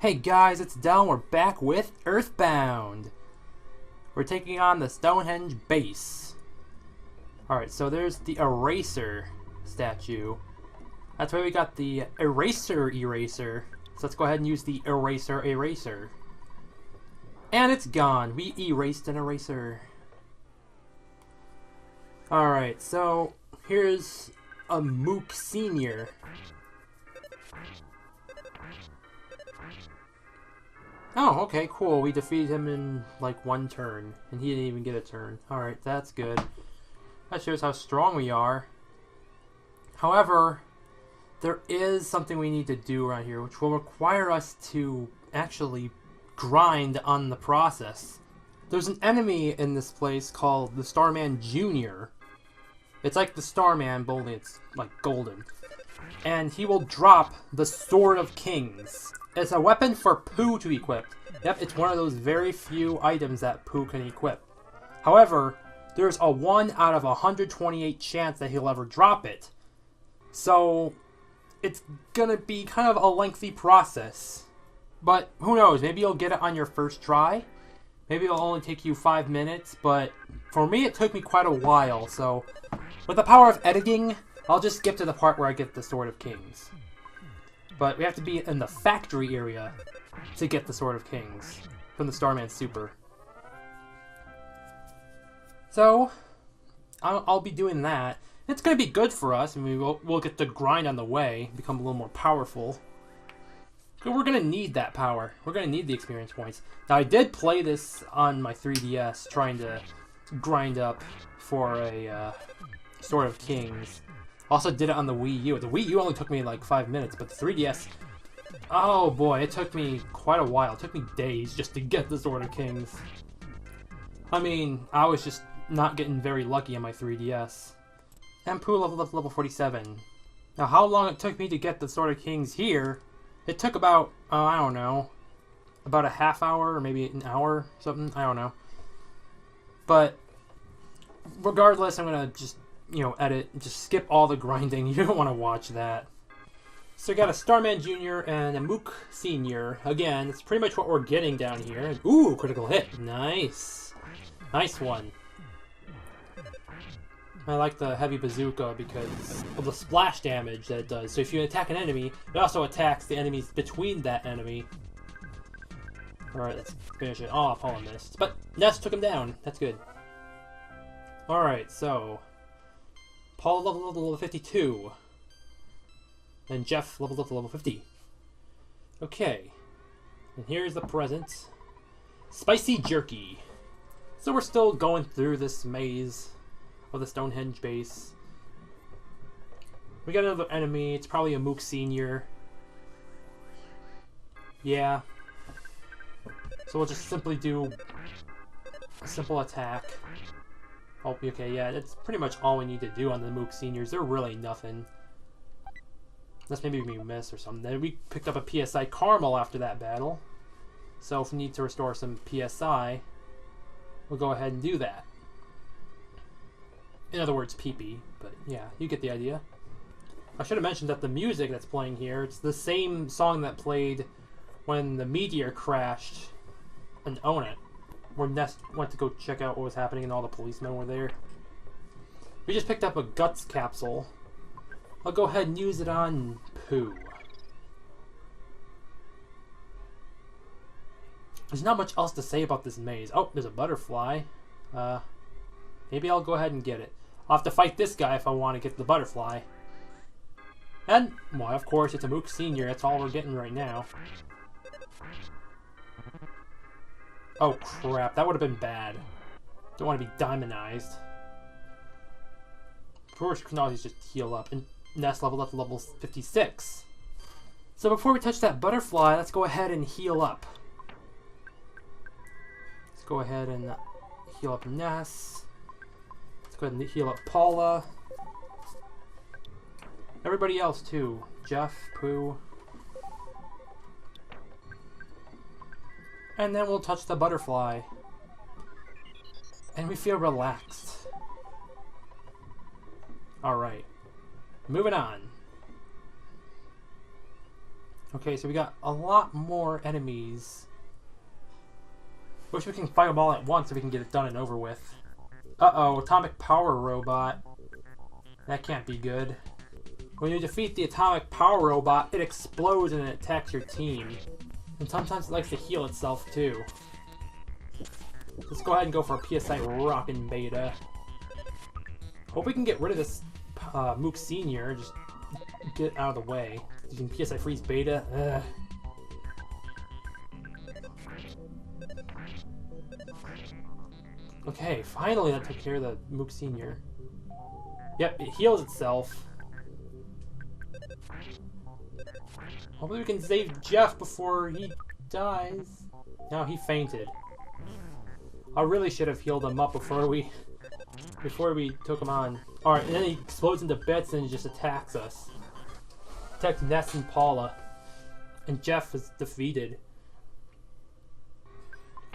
Hey guys, it's Del. We're back with EarthBound. We're taking on the Stonehenge base. Alright, so there's the Eraser statue. That's why we got the Eraser. So let's go ahead and use the Eraser. And it's gone. We erased an eraser. Alright, so here's a Mook Senior. Oh, okay, cool. We defeated him in, like, one turn. And he didn't even get a turn. Alright, that's good. That shows how strong we are. However, there is something we need to do around here, which will require us to actually grind on the process. There's an enemy in this place called the Starman Jr. It's like the Starman, but only it's, like, golden. And he will drop the Sword of Kings. It's a weapon for Pooh to equip. Yep, it's one of those very few items that Pooh can equip. However, there's a 1 out of 128 chance that he'll ever drop it. So, it's gonna be kind of a lengthy process. But, who knows, maybe you'll get it on your first try. Maybe it'll only take you 5 minutes, but for me it took me quite a while, so with the power of editing, I'll just skip to the part where I get the Sword of Kings. But we have to be in the factory area to get the Sword of Kings from the Starman Super. So, I'll be doing that. It's going to be good for us, and we'll get the grind on the way, become a little more powerful. But we're going to need that power. We're going to need the experience points. Now, I did play this on my 3DS, trying to grind up for a Sword of Kings. Also did it on the Wii U. The Wii U only took me like 5 minutes, but the 3DS, oh boy, it took me quite a while. It took me days just to get the Sword of Kings. I mean, I was just not getting very lucky on my 3DS. And Pooh leveled up to level 47. Now, how long it took me to get the Sword of Kings here, it took about, I don't know, about a half hour or maybe an hour or something. I don't know. But regardless, I'm going to just, edit, just skip all the grinding. You don't want to watch that. So we got a Starman Jr. and a Mook Senior. Again, it's pretty much what we're getting down here. Ooh, critical hit. Nice. Nice one. I like the heavy bazooka because of the splash damage that it does. So if you attack an enemy, it also attacks the enemies between that enemy. Alright, let's finish it off. Oh, I missed. But Ness took him down. That's good. Alright, so Paul leveled up to level 52. And Jeff leveled up to level 50. Okay. And here's the present. Spicy Jerky. So we're still going through this maze of the Stonehenge base. We got another enemy. It's probably a Mook Senior. Yeah. So we'll just simply do a simple attack. Oh, okay, yeah, that's pretty much all we need to do on the Mook Seniors. They're really nothing. Unless maybe we miss or something. Then we picked up a PSI Caramel after that battle. So if we need to restore some PSI, we'll go ahead and do that. In other words, PP. But yeah, you get the idea. I should have mentioned that the music that's playing here, it's the same song that played when the meteor crashed and Own It, where Ness went to go check out what was happening and all the policemen were there. We just picked up a Guts capsule. I'll go ahead and use it on Pooh. There's not much else to say about this maze. Oh, there's a butterfly. Maybe I'll go ahead and get it. I'll have to fight this guy if I want to get the butterfly. And, well, of course, it's a Mook Senior. That's all we're getting right now. Oh crap, that would have been bad. Don't want to be diamondized. First, we can always just heal up. And Ness leveled up to level 56. So before we touch that butterfly, let's go ahead and heal up. Let's go ahead and heal up Ness. Let's go ahead and heal up Paula. Everybody else too. Jeff, Pooh. And then we'll touch the butterfly. And we feel relaxed. Alright. Moving on. Okay, so we got a lot more enemies. Wish we can fight them all at once so we can get it done and over with. Uh-oh, atomic power robot. That can't be good. When you defeat the atomic power robot, it explodes and it attacks your team. And sometimes it likes to heal itself too. Let's go ahead and go for a PSI Rockin' Beta. Hope we can get rid of this Mook Senior. Just get it out of the way. Using PSI Freeze Beta. Ugh. Okay, finally that took care of the Mook Senior. Yep, it heals itself. Hopefully we can save Jeff before he dies. No, he fainted. I really should have healed him up before we took him on. Alright, and then he explodes into bits and just attacks us. Attacks Ness and Paula. And Jeff is defeated.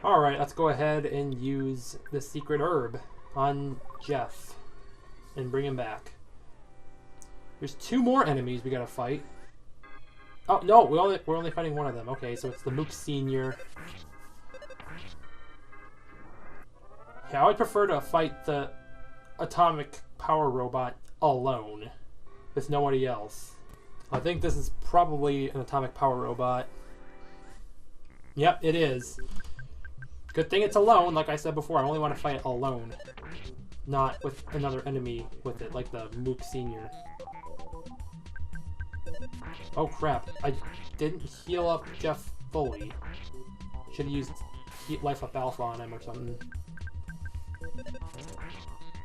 Alright, let's go ahead and use the secret herb on Jeff. And bring him back. There's 2 more enemies we gotta fight. Oh, no, we're only fighting one of them. Okay, so it's the Mook Senior. Yeah, I would prefer to fight the atomic power robot alone. With nobody else. I think this is probably an atomic power robot. Yep, it is. Good thing it's alone, like I said before. I only want to fight it alone. Not with another enemy with it, like the Mook Senior. Oh crap, I didn't heal up Jeff fully. Should have used Life Up Alpha on him or something.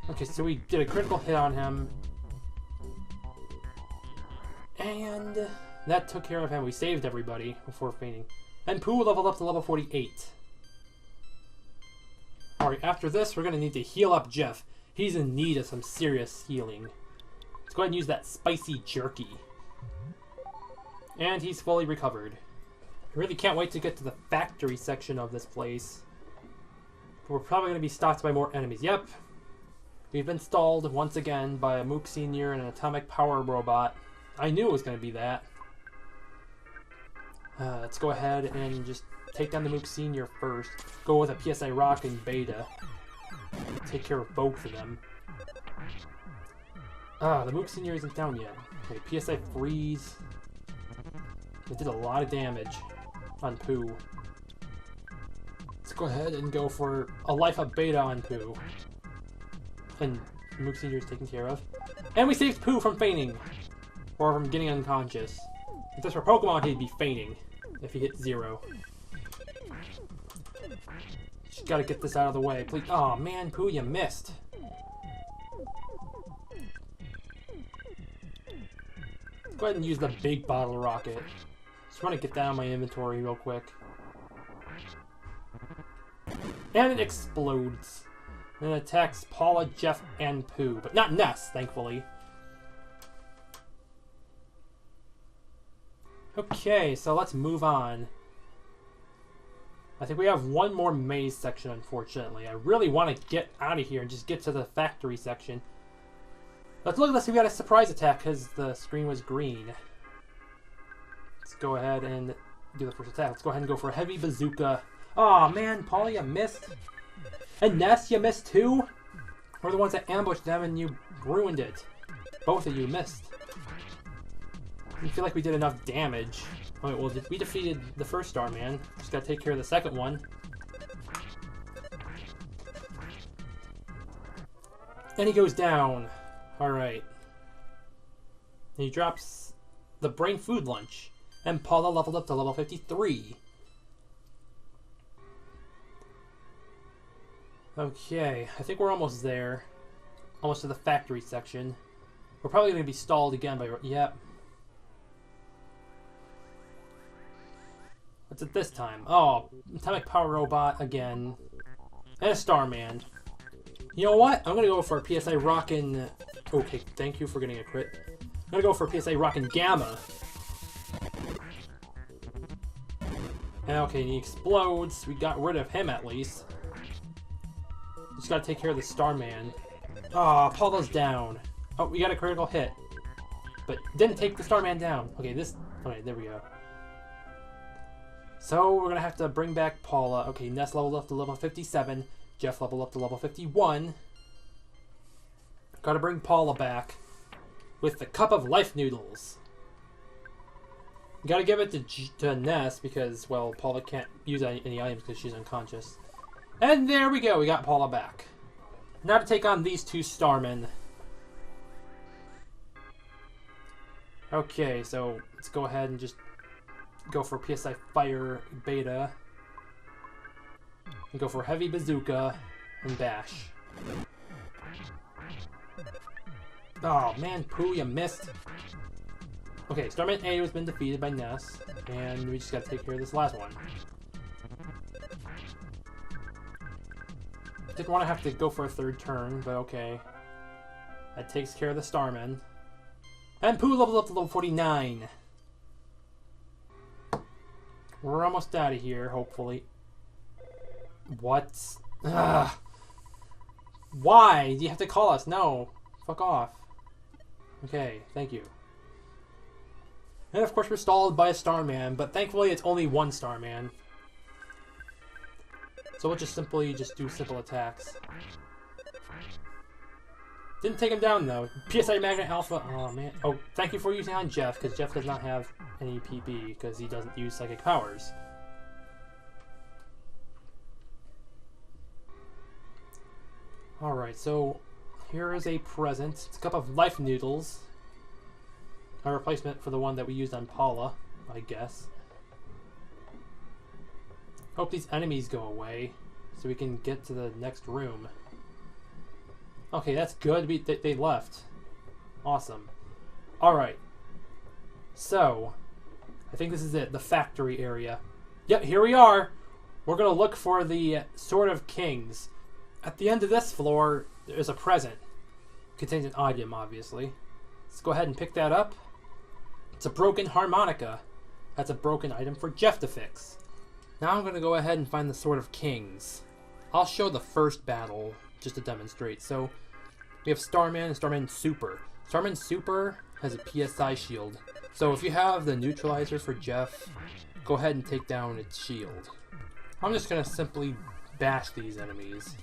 Okay, so we did a critical hit on him. And that took care of him. We saved everybody before fainting. And Pooh leveled up to level 48. Alright, after this, we're going to need to heal up Jeff. He's in need of some serious healing. Let's go ahead and use that spicy jerky. And he's fully recovered. I really can't wait to get to the factory section of this place. But we're probably going to be stopped by more enemies. Yep. We've been stalled once again by a Mook Senior and an atomic power robot. I knew it was going to be that. Let's go ahead and just take down the Mook Senior first. Go with a PSI Rockin' Beta. Take care of both of them. The Mook Senior isn't down yet. Okay, PSI Freeze. It did a lot of damage on Pooh. Let's go ahead and go for a Life Up Beta on Pooh. And Mook Senior is taken care of. And we saved Pooh from fainting. Or from getting unconscious. If this were Pokemon, he'd be fainting. If he hit 0. Just gotta get this out of the way. Please. Oh man, Pooh, you missed. Go ahead and use the big bottle rocket. Just want to get that out of my inventory real quick. And it explodes. And it attacks Paula, Jeff, and Pooh. But not Ness, thankfully. Okay, so let's move on. I think we have one more maze section, unfortunately. I really want to get out of here and just get to the factory section. Let's look at this. We got a surprise attack because the screen was green. Let's go ahead and do the first attack. Let's go ahead and go for a heavy bazooka. Aw, man, Paul, you missed. And Ness, you missed too? We're the ones that ambushed them and you ruined it. Both of you missed. I feel like we did enough damage. Alright, well, we defeated the first Starman. Just gotta take care of the second one. And he goes down. Alright. And he drops the brain food lunch. And Paula leveled up to level 53. Okay, I think we're almost there. Almost to the factory section. We're probably going to be stalled again by... Yep. What's it this time? Oh, Atomic Power Robot again. And a Starman. You know what? I'm going to go for a PSI Rockin'... Okay, thank you for getting a crit. I'm going to go for a PSI Rockin' Gamma. And okay, he explodes. We got rid of him at least. Just gotta take care of the Starman. Aw, Paula's down. Oh, we got a critical hit. But didn't take the Starman down. Okay, this... Okay, there we go. So we're going to have to bring back Paula. Okay, Ness leveled up to level 57. Jeff leveled up to level 51. Got to bring Paula back with the Cup of Life Noodles. Got to give it to Ness because, well, Paula can't use any items because she's unconscious. And there we go. We got Paula back. Now to take on these two Starmen. Okay, so let's go ahead and just go for PSI Fire Beta. And go for Heavy Bazooka and Bash. Oh man, Pooh, you missed. Okay, Starman A has been defeated by Ness, and we just gotta take care of this last one. Didn't want to have to go for a third turn, but okay. That takes care of the Starman. And Pooh leveled up to level 49. We're almost out of here, hopefully. What? Ugh. Why do you have to call us? No. Fuck off. Okay, thank you. And of course we're stalled by a Starman, but thankfully it's only one Starman. So we'll just simply do simple attacks. Didn't take him down though. PSI Magnet Alpha. Oh man. Oh, thank you for using on Jeff, because Jeff does not have any PP because he doesn't use psychic powers. Alright, so here is a present. It's a Cup of Life Noodles. A replacement for the one that we used on Paula, I guess. Hope these enemies go away so we can get to the next room. Okay, that's good. They left. Awesome. Alright. So, I think this is it. The factory area. Yep, here we are. We're going to look for the Sword of Kings. At the end of this floor, there's a present. Contains an item, obviously. Let's go ahead and pick that up. It's a broken harmonica. That's a broken item for Jeff to fix. Now I'm going to go ahead and find the Sword of Kings. I'll show the first battle just to demonstrate. So we have Starman and Starman Super. Starman Super has a PSI shield. So if you have the neutralizer for Jeff, go ahead and take down its shield. I'm just going to simply bash these enemies.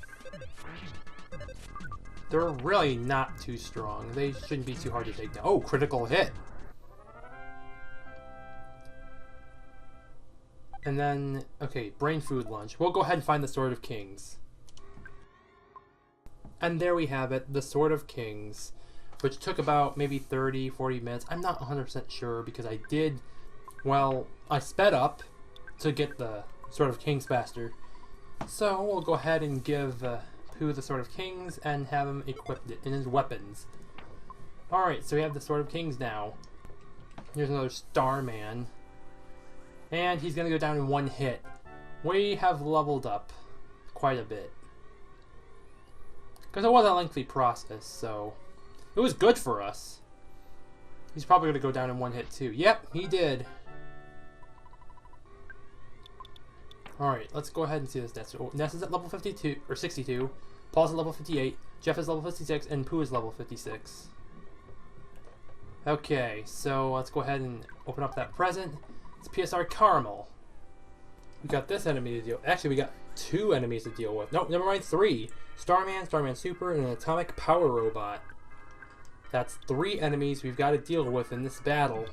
They're really not too strong. They shouldn't be too hard to take down. Oh, critical hit! And then, okay, Brain Food Lunch. We'll go ahead and find the Sword of Kings. And there we have it, the Sword of Kings, which took about maybe 30, 40 minutes. I'm not 100% sure because I sped up to get the Sword of Kings faster. So we'll go ahead and give Pooh the Sword of Kings and have him equipped it in his weapons. Alright, so we have the Sword of Kings now. Here's another Starman. And he's going to go down in one hit. We have leveled up quite a bit. Because it was a lengthy process, so it was good for us. He's probably going to go down in one hit too. Yep, he did. Alright, let's go ahead and see this Ness. So Ness is at level 52, or 62. Paul's at level 58. Jeff is level 56, and Pooh is level 56. Okay, so let's go ahead and open up that present. It's PSR Caramel. We got this enemy to deal. Actually, we got two enemies to deal with. Nope, never mind, three. Starman, Starman Super, and an Atomic Power Robot. That's three enemies we've got to deal with in this battle.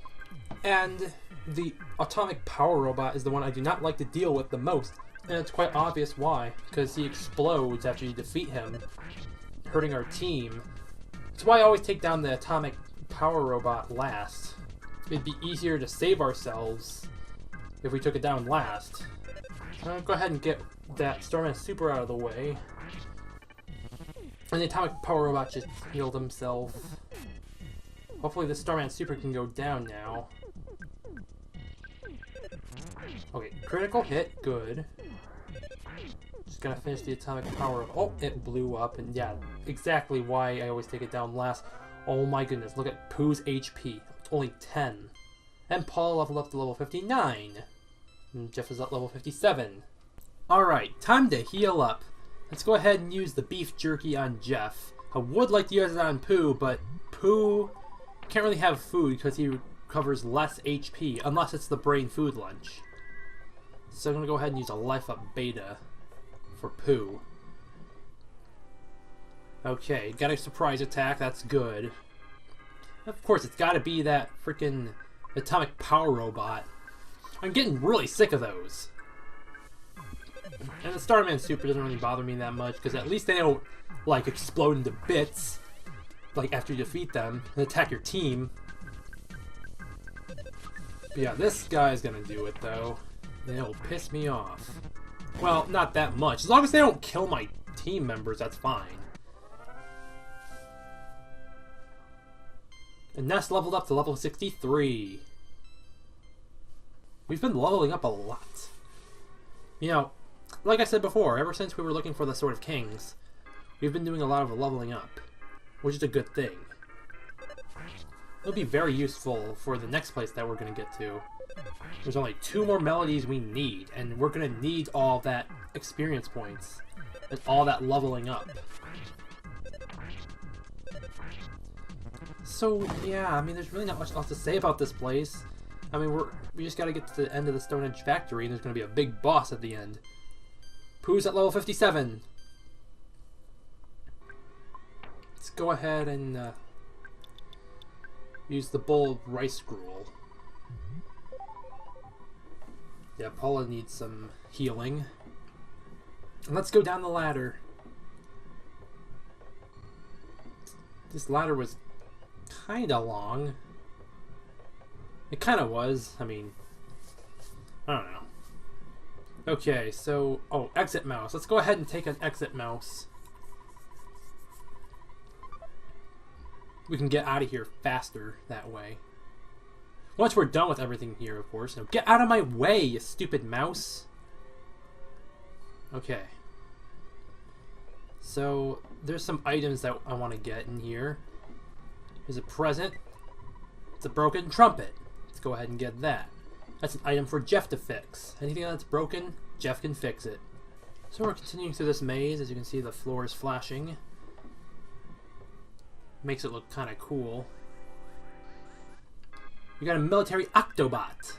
And the Atomic Power Robot is the one I do not like to deal with the most. And it's quite obvious why. Because he explodes after you defeat him, hurting our team. That's why I always take down the Atomic Power Robot last. It'd be easier to save ourselves if we took it down last. Go ahead and get that Starman Super out of the way. And the Atomic Power Robot just healed himself. Hopefully the Starman Super can go down now. Okay, critical hit, good. Just gonna finish the Atomic Power. Oh, it blew up, and yeah, exactly why I always take it down last. Oh my goodness, look at Pooh's HP. It's only 10. And Paul leveled up to level 59. And Jeff is at level 57. Alright, time to heal up. Let's go ahead and use the beef jerky on Jeff. I would like to use it on Pooh, but Pooh can't really have food because he recovers less HP, unless it's the brain food lunch. so I'm going to go ahead and use a Life Up Beta for Pooh. Okay, got a surprise attack, that's good. Of course, it's got to be that freaking atomic power robot. I'm getting really sick of those. And the Starman Super doesn't really bother me that much, because at least they don't, like, explode into bits, like, after you defeat them, and attack your team. But yeah, this guy's gonna do it, though. And it'll piss me off. Well, not that much. As long as they don't kill my team members, that's fine. And Ness leveled up to level 63. We've been leveling up a lot. You know, like I said before, ever since we were looking for the Sword of Kings, we've been doing a lot of leveling up, which is a good thing. It'll be very useful for the next place that we're going to get to. There's only 2 more melodies we need, and we're going to need all that experience points and all that leveling up. So, yeah, I mean, there's really not much else to say about this place. I mean, we just gotta get to the end of the Stonehenge factory, and there's gonna be a big boss at the end. Pooh's at level 57. Let's go ahead and use the bowl of rice gruel. Yeah, Paula needs some healing. And let's go down the ladder. This ladder was kinda long. It kinda was. I mean, I don't know. Okay, so... Oh, exit mouse. Let's go ahead and take an exit mouse. We can get out of here faster that way. Once we're done with everything here, of course. Now, get out of my way, you stupid mouse! Okay. So, there's some items that I want to get in here. There's a present. It's a broken trumpet. Let's go ahead and get that. That's an item for Jeff to fix. Anything that's broken, Jeff can fix it. So we're continuing through this maze. As you can see, the floor is flashing. Makes it look kind of cool. We got a military Octobot.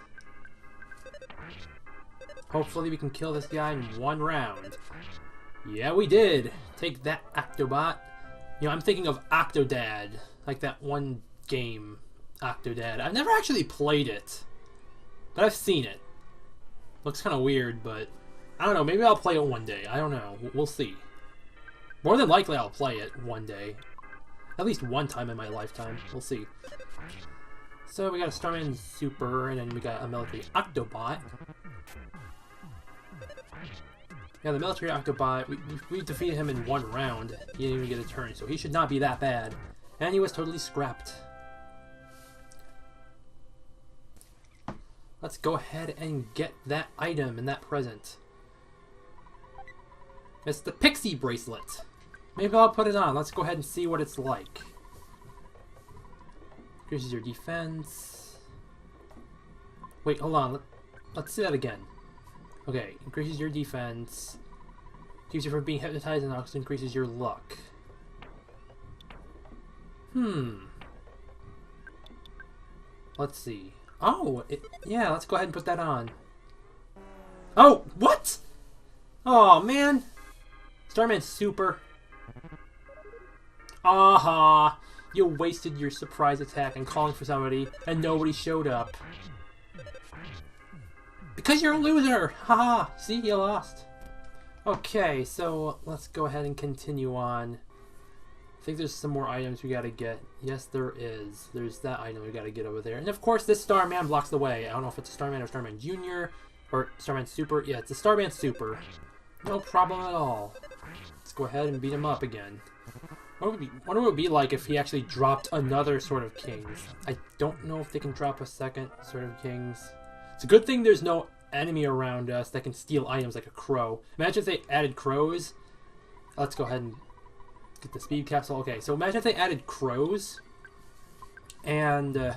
Hopefully we can kill this guy in 1 round. Yeah, we did. Take that, Octobot. You know, I'm thinking of Octodad. Like that one game, Octodad. I've never actually played it, but I've seen it. Looks kind of weird, but I don't know. Maybe I'll play it one day. I don't know. We'll see. More than likely, I'll play it one day. At least one time in my lifetime. We'll see. So we got a Starman Super, and then we got a military Octobot. Yeah, the military Octobot, we defeated him in 1 round. He didn't even get a turn, so he should not be that bad. And he was totally scrapped. Let's go ahead and get that item and that present. It's the Pixie Bracelet. Maybe I'll put it on. Let's go ahead and see what it's like. Increases your defense. Wait, hold on. Let's see that again. Okay, increases your defense. Keeps you from being hypnotized and also increases your luck. Let's see. Oh, yeah, let's go ahead and put that on. Oh, what? Oh, man. Starman Super. Aha. You wasted your surprise attack and calling for somebody, and nobody showed up. Because you're a loser! Haha! See, you lost. Okay, so let's go ahead and continue on. I think there's some more items we gotta get. Yes, there is. There's that item we gotta get over there. And of course, this Starman blocks the way. I don't know if it's a Starman or Starman Jr. or Starman Super. Yeah, it's a Starman Super. No problem at all. Let's go ahead and beat him up again. What would it would be like if he actually dropped another Sword of Kings? I don't know if they can drop a second Sword of Kings. It's a good thing there's no enemy around us that can steal items like a crow. Imagine if they added crows. Let's go ahead and get the speed capsule. Okay, so imagine if they added crows and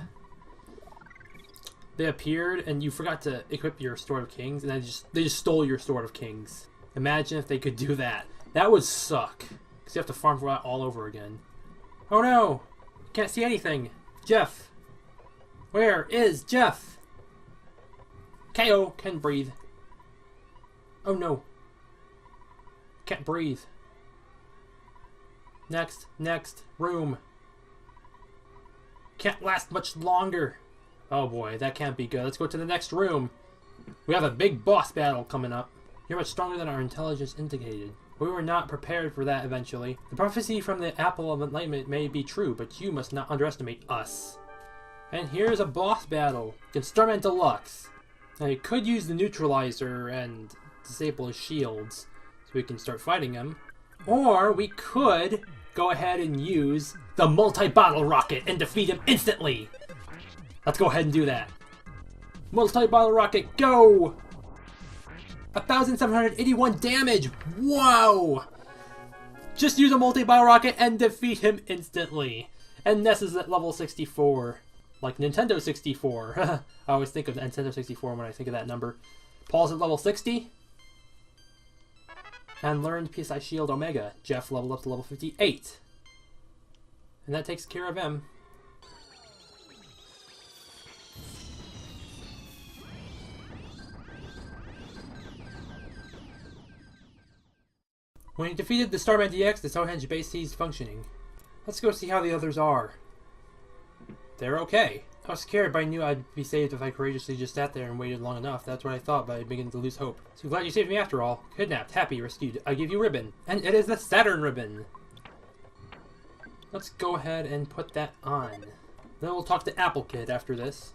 they appeared and you forgot to equip your Sword of Kings and they just stole your Sword of Kings. Imagine if they could do that. That would suck. Because you have to farm for that all over again. Oh no! Can't see anything. Jeff. Where is Jeff? KO. Can breathe. Oh no. Can't breathe. Next room. Can't last much longer. Oh boy, that can't be good. Let's go to the next room. We have a big boss battle coming up. You're much stronger than our intelligence indicated. We were not prepared for that eventually. The prophecy from the Apple of Enlightenment may be true, but you must not underestimate us. And here's a boss battle against Starman Deluxe. Now you could use the neutralizer and disable his shields so we can start fighting him. Or we could go ahead and use the multi-bottle rocket and defeat him instantly. Let's go ahead and do that. Multi-bottle rocket, go! 1,781 damage! Whoa! Just use a multi-bottle rocket and defeat him instantly. And Ness is at level 64. Like Nintendo 64. I always think of Nintendo 64 when I think of that number. Paul's at level 60. And learned PSI Shield Omega. Jeff leveled up to level 58. And that takes care of him. When you defeated the Starman DX, the Stonehenge base ceased functioning. Let's go see how the others are. They're okay. I was scared, but I knew I'd be saved if I courageously just sat there and waited long enough. That's what I thought, but I began to lose hope. So glad you saved me after all. Kidnapped, happy, rescued. I give you ribbon. And it is the Saturn ribbon. Let's go ahead and put that on. Then we'll talk to Apple Kid after this.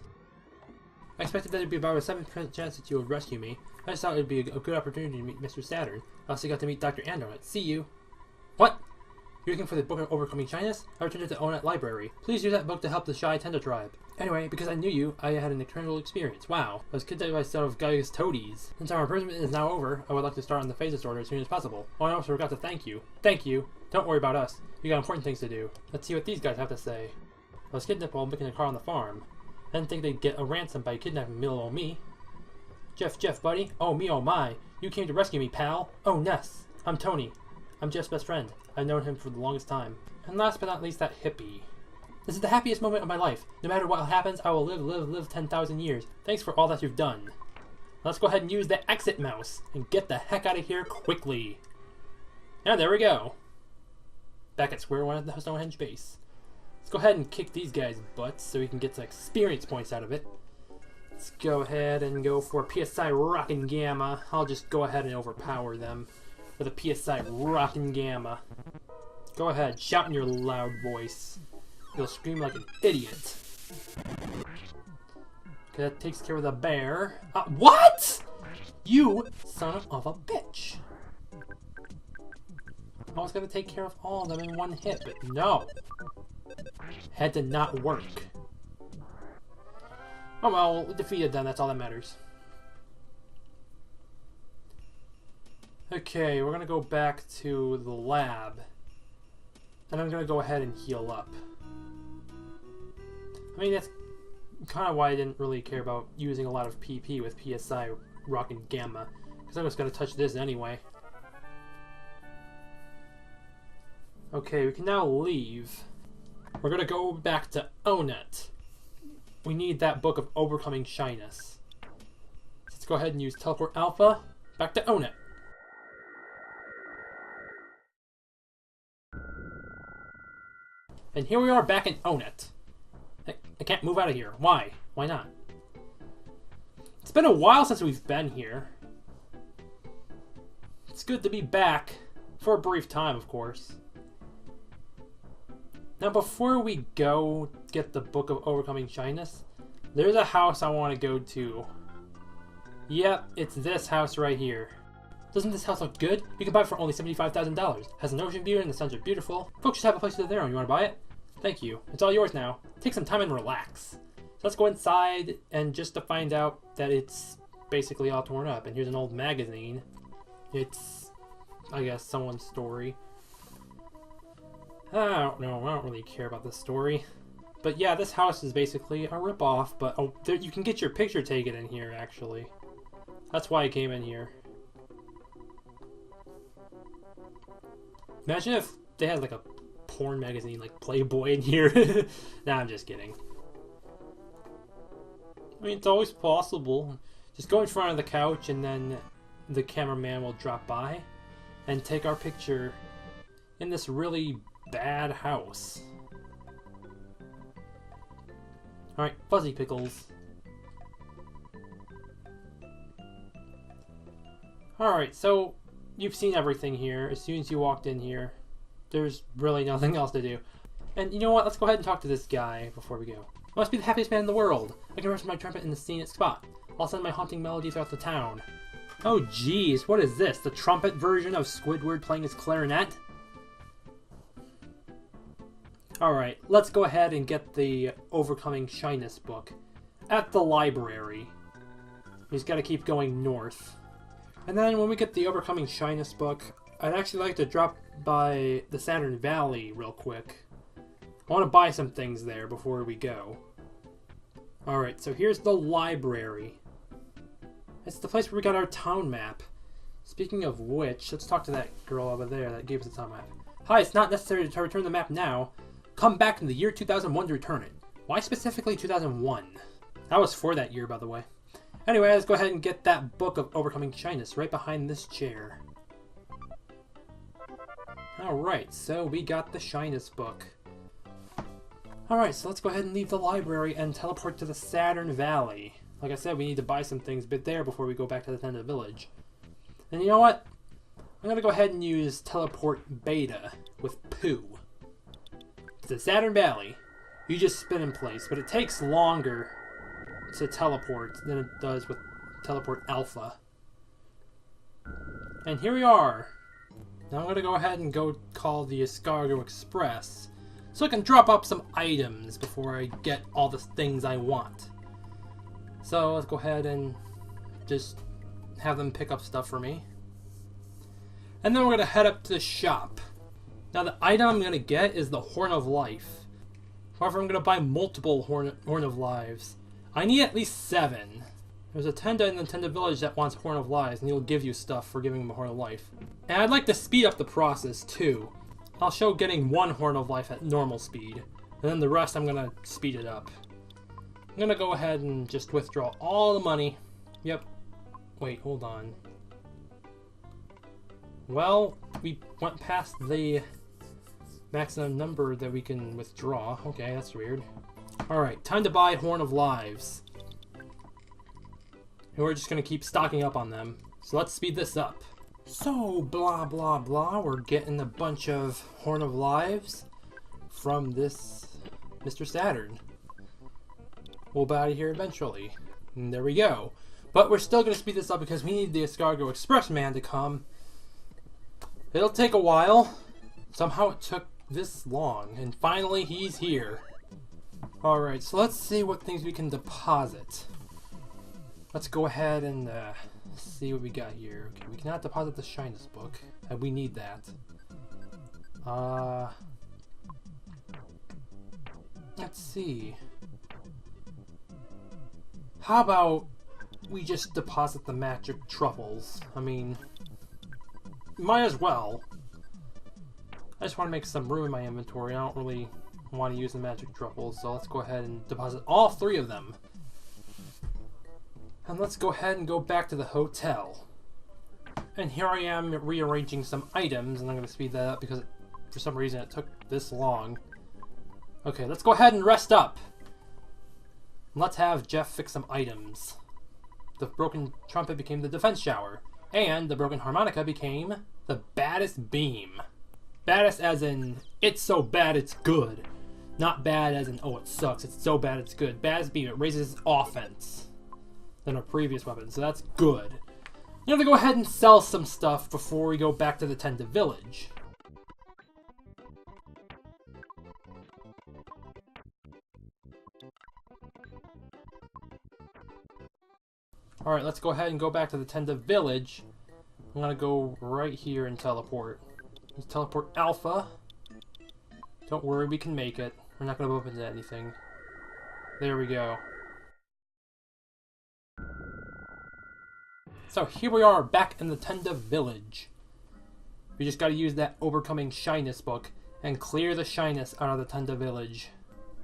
I expected that it'd be about a 7% chance that you would rescue me. I just thought it'd be a good opportunity to meet Mr. Saturn. I also got to meet Dr. Andonut. See you. What? You're looking for the book of Overcoming Shyness? I returned it to Onet Library. Please use that book to help the shy Tenda tribe. Anyway, because I knew you, I had an incredible experience. Wow. I was kidnapped by a set of Gaia's toadies. Since our imprisonment is now over, I would like to start on the phases order as soon as possible. Oh, I also forgot to thank you. Thank you. Don't worry about us. We got important things to do. Let's see what these guys have to say. I was kidnapped while making a car on the farm. I didn't think they'd get a ransom by kidnapping little old me. Jeff, buddy. Oh, me, oh my. You came to rescue me, pal. Oh, Ness. I'm Tony. I'm Jeff's best friend. I've known him for the longest time. And last but not least, that hippie. This is the happiest moment of my life. No matter what happens, I will live 10,000 years. Thanks for all that you've done. Let's go ahead and use the exit mouse and get the heck out of here quickly. And there we go. Back at square one at the Stonehenge base. Let's go ahead and kick these guys' butts so we can get some experience points out of it. Let's go ahead and go for PSI Rockin' Gamma. I'll just go ahead and overpower them with a PSI Rockin' Gamma. Go ahead, shout in your loud voice. You'll scream like an idiot. Okay, that takes care of the bear. What? You son of a bitch. I was gonna take care of all of them in one hit, but no. Had to not work. Oh well, we defeated them, that's all that matters. Okay, we're gonna go back to the lab. And I'm gonna go ahead and heal up. I mean, that's kind of why I didn't really care about using a lot of PP with PSI Rockin' Gamma. Because I'm just gonna touch this anyway. Okay, we can now leave. We're gonna go back to Onet. We need that book of Overcoming Shyness. Let's go ahead and use Teleport Alpha. Back to Onet. And here we are back in Onet. I can't move out of here. Why? Why not? It's been a while since we've been here. It's good to be back. For a brief time, of course. Now, before we go get the Book of Overcoming Shyness, there's a house I want to go to. Yep, it's this house right here. Doesn't this house look good? You can buy it for only $75,000. Has an ocean view and the suns are beautiful. Folks just have a place of their own. You want to buy it? Thank you. It's all yours now. Take some time and relax. So let's go inside and just to find out that it's basically all torn up. And here's an old magazine. It's, I guess, someone's story. I don't know. I don't really care about this story. But yeah, this house is basically a ripoff. But oh, you can get your picture taken in here, actually. That's why I came in here. Imagine if they had like a porn magazine like Playboy in here. Nah, I'm just kidding. I mean, it's always possible. Just go in front of the couch and then the cameraman will drop by and take our picture in this really bad house. Alright, Fuzzy Pickles. Alright, so you've seen everything here. As soon as you walked in here, there's really nothing else to do. And you know what? Let's go ahead and talk to this guy before we go. I must be the happiest man in the world. I can rest my trumpet in the scenic spot. I'll send my haunting melody throughout the town. Oh geez, what is this? The trumpet version of Squidward playing his clarinet? Alright, let's go ahead and get the Overcoming Shyness book at the library. He's got to keep going north. And then when we get the Overcoming Shyness book, I'd actually like to drop by the Saturn Valley real quick. I want to buy some things there before we go. Alright, so here's the library. It's the place where we got our town map. Speaking of which, let's talk to that girl over there that gave us the town map. Hi, it's not necessary to return the map now. Come back in the year 2001 to return it. Why specifically 2001? That was for that year, by the way. Anyway, let's go ahead and get that book of Overcoming Shyness right behind this chair. Alright, so we got the Shyness book. Alright, so let's go ahead and leave the library and teleport to the Saturn Valley. Like I said, we need to buy some things there before we go back to the Tenda village. And you know what? I'm going to go ahead and use Teleport Beta with Pooh. To the Saturn Valley, you just spin in place, but it takes longer to teleport than it does with Teleport Alpha. And here we are. Now I'm going to go ahead and go call the Escargot Express so I can drop up some items before I get all the things I want. So let's go ahead and just have them pick up stuff for me. And then we're going to head up to the shop. Now the item I'm going to get is the Horn of Life. However, I'm going to buy multiple Horn of Lives. I need at least 7. There's a Tenda in the Tenda village that wants Horn of Lives, and he'll give you stuff for giving him a Horn of Life. And I'd like to speed up the process too. I'll show getting 1 Horn of Life at normal speed, and then the rest I'm going to speed it up. I'm going to go ahead and just withdraw all the money. Yep. Wait, hold on. Well, we went past the maximum number that we can withdraw. Okay, that's weird. Alright, time to buy Horn of Lives. And we're just going to keep stocking up on them. So let's speed this up. So, blah blah blah, we're getting a bunch of Horn of Lives from this Mr. Saturn. We'll be out of here eventually. And there we go. But we're still going to speed this up because we need the Escargot Express man to come. It'll take a while. Somehow it took this long, and finally he's here. Alright, so let's see what things we can deposit. Let's go ahead and see what we got here. Okay, we cannot deposit the Shyness book, and we need that. Let's see. How about we just deposit the magic truffles? I mean, might as well. I just want to make some room in my inventory. I don't really want to use the magic truffles, so let's go ahead and deposit all 3 of them. And let's go ahead and go back to the hotel. And here I am rearranging some items, and I'm going to speed that up because for some reason it took this long. Okay, let's go ahead and rest up. Let's have Jeff fix some items. The broken trumpet became the defense shower, and the broken harmonica became the baddest beam. Baddest as in, it's so bad it's good. Not bad as in, oh it sucks, it's so bad it's good. Baddest beam, it raises offense than our previous weapon, so that's good. I'm gonna go ahead and sell some stuff before we go back to the Tenda village. Alright, let's go ahead and go back to the Tenda village. I'm gonna go right here and teleport. Let's teleport Alpha. Don't worry, we can make it. We're not gonna bump into anything. There we go. So here we are back in the Tenda village. We just gotta use that Overcoming Shyness book and clear the shyness out of the Tenda village.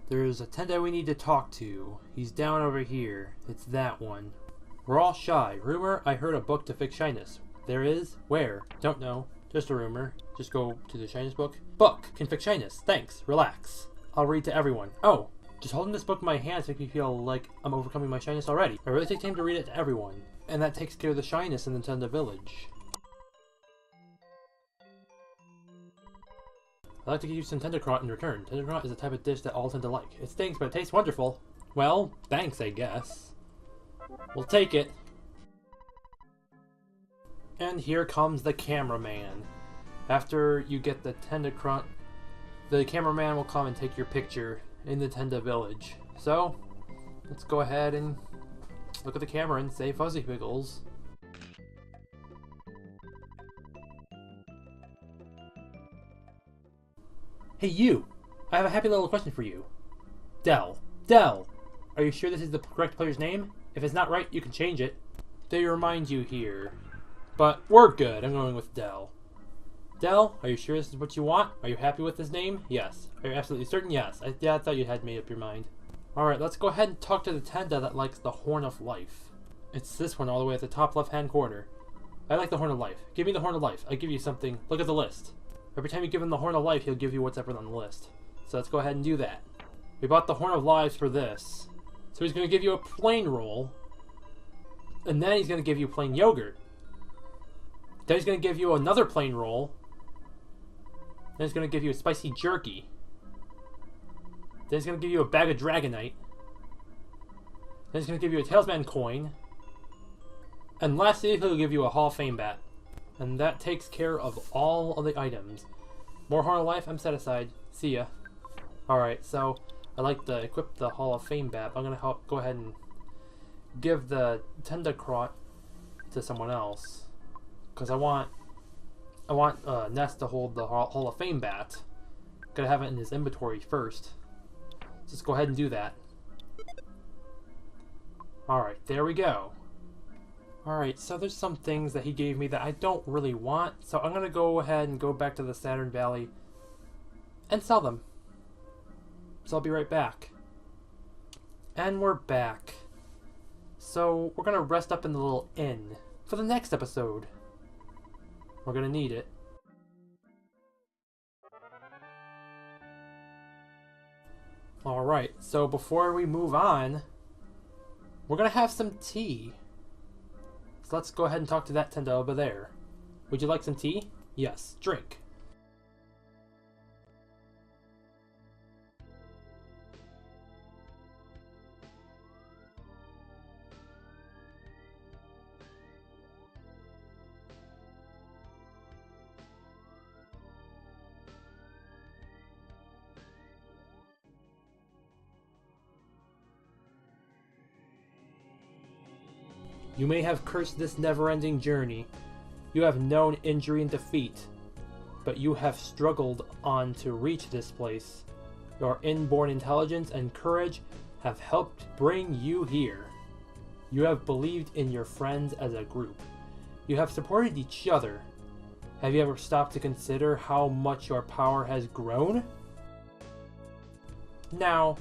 There's a Tenda we need to talk to. He's down over here. It's that one. We're all shy. Rumor, I heard a book to fix shyness. There is? Where? Don't know. Just a rumor. Just go to the shyness book. Book can fix shyness. Thanks. Relax. I'll read to everyone. Oh, just holding this book in my hands makes me feel like I'm overcoming my shyness already. I really take time to read it to everyone. And that takes care of the shyness in the Tenda village. I'd like to give you some Tendacrot in return. Tendacrot is a type of dish that all tend to like. It stinks, but it tastes wonderful. Well, thanks, I guess. We'll take it. And here comes the cameraman. After you get the Tendacrot, the cameraman will come and take your picture in the Tenda village. So, let's go ahead and look at the camera and say Fuzzy Pickles. Hey you! I have a happy little question for you. Dell. Dell! Are you sure this is the correct player's name? If it's not right, you can change it. They remind you here. But we're good. I'm going with Dell. Dell, are you sure this is what you want? Are you happy with this name? Yes. Are you absolutely certain? Yes. I thought you had made up your mind. Alright, let's go ahead and talk to the Tenda that likes the Horn of Life. It's this one all the way at the top left-hand corner. I like the Horn of Life. Give me the Horn of Life. I'll give you something. Look at the list. Every time you give him the Horn of Life, he'll give you whatever on the list. So let's go ahead and do that. We bought the Horn of Lives for this. So he's going to give you a plain roll. And then he's going to give you plain yogurt. Then he's going to give you another plain roll. Then he's going to give you a spicy jerky. Then he's going to give you a bag of Dragonite. Then he's going to give you a Tailsman coin. And lastly, he'll give you a Hall of Fame bat. And that takes care of all of the items. More Horn of Life, I'm set aside. See ya. Alright, so I like to equip the Hall of Fame bat. I'm going to go ahead and give the Tendacrot to someone else. Because I want Ness to hold the Hall of Fame bat. Gotta have it in his inventory first. Just go ahead and do that. Alright, there we go. Alright, so there's some things that he gave me that I don't really want, so I'm going to go ahead and go back to the Saturn Valley and sell them. So I'll be right back. And we're back. So we're going to rest up in the little inn for the next episode. We're going to need it. Alright, so before we move on, we're going to have some tea. So let's go ahead and talk to that Tenda over there. Would you like some tea? Yes, drink. You may have cursed this never-ending journey. You have known injury and defeat, but you have struggled on to reach this place. Your inborn intelligence and courage have helped bring you here. You have believed in your friends as a group. You have supported each other. Have you ever stopped to consider how much your power has grown? Now,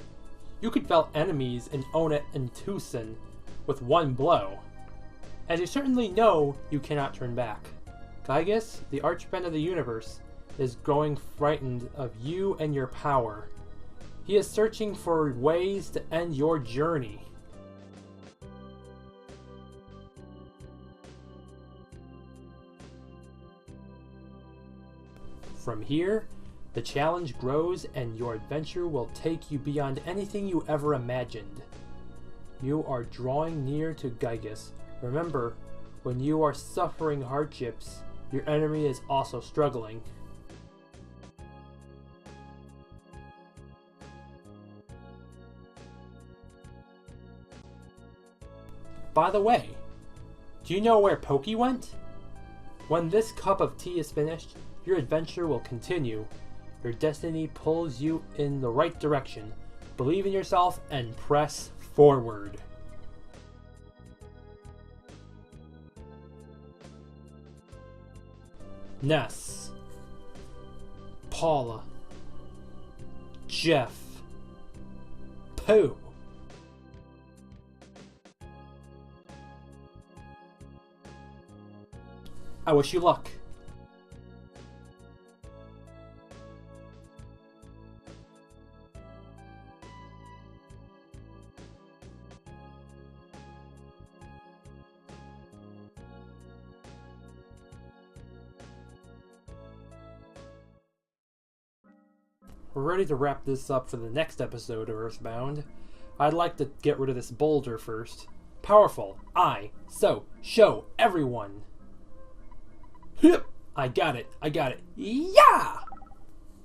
you could fell enemies and own it in Tucson with one blow. As you certainly know, you cannot turn back. Gygus, the archfiend of the universe, is growing frightened of you and your power. He is searching for ways to end your journey. From here, the challenge grows and your adventure will take you beyond anything you ever imagined. You are drawing near to Gygus. Remember, when you are suffering hardships, your enemy is also struggling. By the way, do you know where Pokey went? When this cup of tea is finished, your adventure will continue. Your destiny pulls you in the right direction. Believe in yourself and press forward. Ness, Paula, Jeff, Pooh, I wish you luck. We're ready to wrap this up for the next episode of EarthBound. I'd like to get rid of this boulder first. Powerful. So show everyone. I got it. Yeah!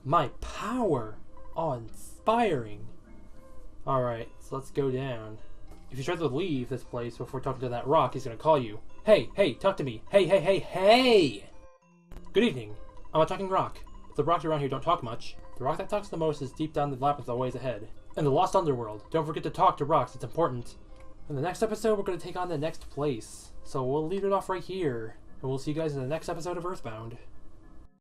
My power. Oh, inspiring. Alright, so let's go down. If you try to leave this place before talking to that rock, he's gonna call you. Hey, talk to me. Hey! Good evening. I'm a talking rock. The rocks around here don't talk much. The rock that talks the most is deep down the labyrinth a ways ahead. In the Lost Underworld. Don't forget to talk to rocks, it's important. In the next episode, we're going to take on the next place. So we'll leave it off right here. And we'll see you guys in the next episode of EarthBound.